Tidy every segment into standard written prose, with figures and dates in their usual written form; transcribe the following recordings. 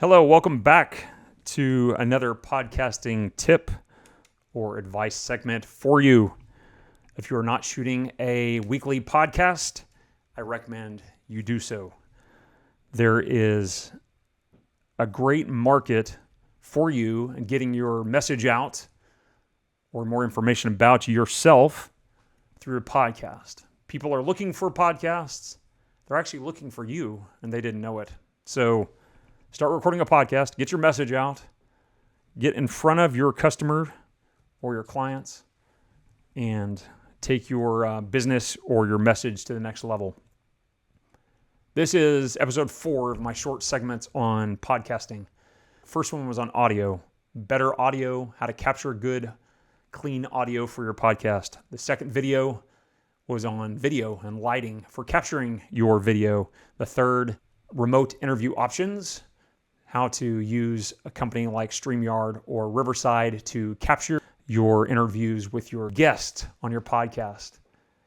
Hello, welcome back to another podcasting tip or advice segment for you. If you are not shooting a weekly podcast, I recommend you do so. There is a great market for you in getting your message out or more information about yourself through a podcast. People are looking for podcasts. They're actually looking for you, and they didn't know it. So start recording a podcast, get your message out, get in front of your customer or your clients, and take your business or your message to the next level. This is episode 4 of my short segments on podcasting. First one was on audio, better audio, how to capture good, clean audio for your podcast. The second video was on video and lighting for capturing your video. The third, remote interview options, how to use a company like StreamYard or Riverside to capture your interviews with your guests on your podcast.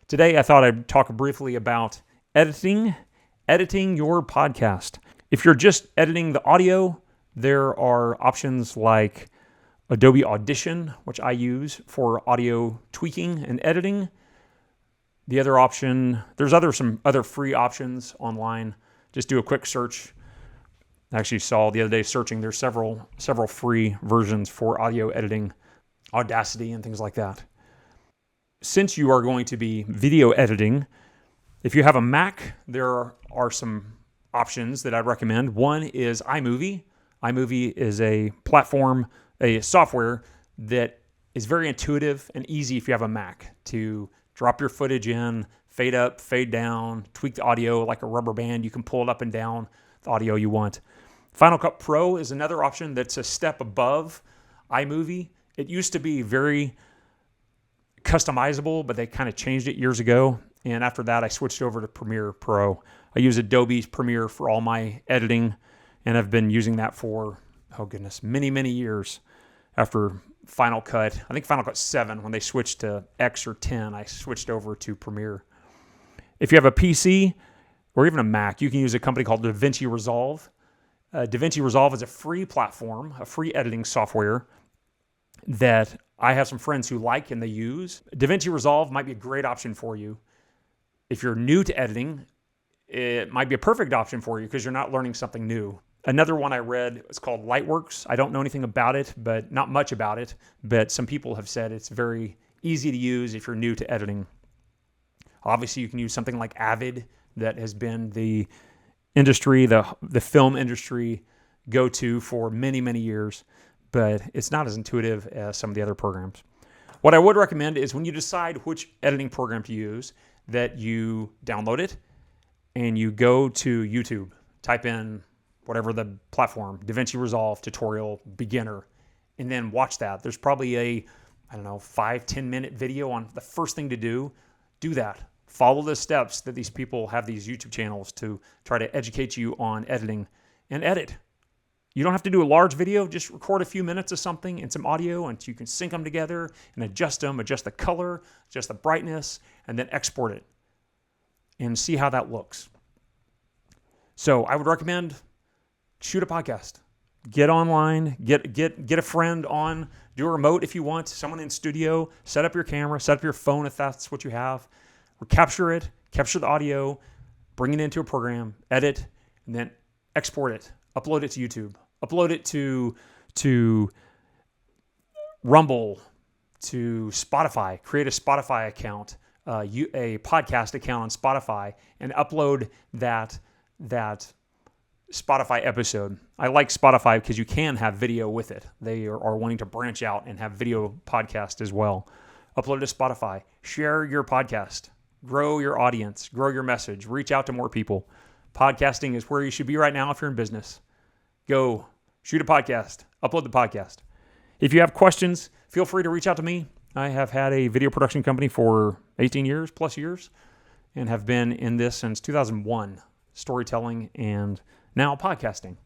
Today, I thought I'd talk briefly about editing your podcast. If you're just editing the audio, there are options like Adobe Audition, which I use for audio tweaking and editing. The other option, there's some other free options online. Just do a quick search. I actually saw the other day searching, there's several free versions for audio editing, Audacity and things like that. Since you are going to be video editing, if you have a Mac, there are some options that I'd recommend. One is iMovie. iMovie is a platform, a software that is very intuitive and easy if you have a Mac to drop your footage in, fade up, fade down, tweak the audio like a rubber band. You can pull it up and down the audio you want. Final Cut Pro is another option that's a step above iMovie. It used to be very customizable, but they kind of changed it years ago. And after that, I switched over to Premiere Pro. I use Adobe Premiere for all my editing, and I've been using that for, many, many years. After Final Cut, I think Final Cut 7, when they switched to X or 10, I switched over to Premiere. If you have a PC or even a Mac, you can use a company called DaVinci Resolve. DaVinci Resolve is a free platform, a free editing software that I have some friends who like and they use. DaVinci Resolve might be a great option for you. If you're new to editing, it might be a perfect option for you because you're not learning something new. Another one I read is called Lightworks. I don't know anything about it, but not much about it. But some people have said it's very easy to use if you're new to editing. Obviously, you can use something like Avid that has been the industry, the film industry go-to for many, many years, but it's not as intuitive as some of the other programs. What I would recommend is when you decide which editing program to use, that you download it and you go to YouTube, type in whatever the platform, DaVinci Resolve tutorial beginner, and then watch that. There's probably a 5-10 minute video on the first thing to do. Do that. Follow the steps that these people have these YouTube channels to try to educate you on editing and edit. You don't have to do a large video. Just record a few minutes of something and some audio, and you can sync them together and adjust them, adjust the color, adjust the brightness, and then export it and see how that looks. So I would recommend shoot a podcast. Get online, get a friend on, do a remote if you want, someone in studio, set up your camera, set up your phone if that's what you have. Capture it, capture the audio, bring it into a program, edit, and then export it, upload it to YouTube, upload it to Rumble, to Spotify, create a Spotify account, a podcast account on Spotify, and upload that Spotify episode. I like Spotify because you can have video with it. They are wanting to branch out and have video podcast as well. Upload it to Spotify, share your podcast. Grow your audience, grow your message, reach out to more people. Podcasting is where you should be right now if you're in business. Go shoot a podcast, upload the podcast. If you have questions, feel free to reach out to me. I have had a video production company for 18 years, plus years, and have been in this since 2001, storytelling and now podcasting.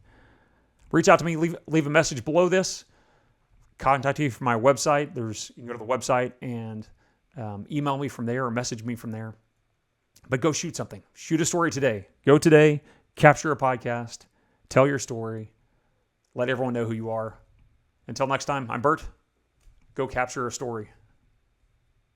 Reach out to me, leave a message below this. Contact me from my website. You can go to the website and email me from there or message me from there. But go shoot something. Shoot a story today. Go today, capture a podcast, tell your story, Let everyone know who you are. Until next time, I'm Bert. Go capture a story.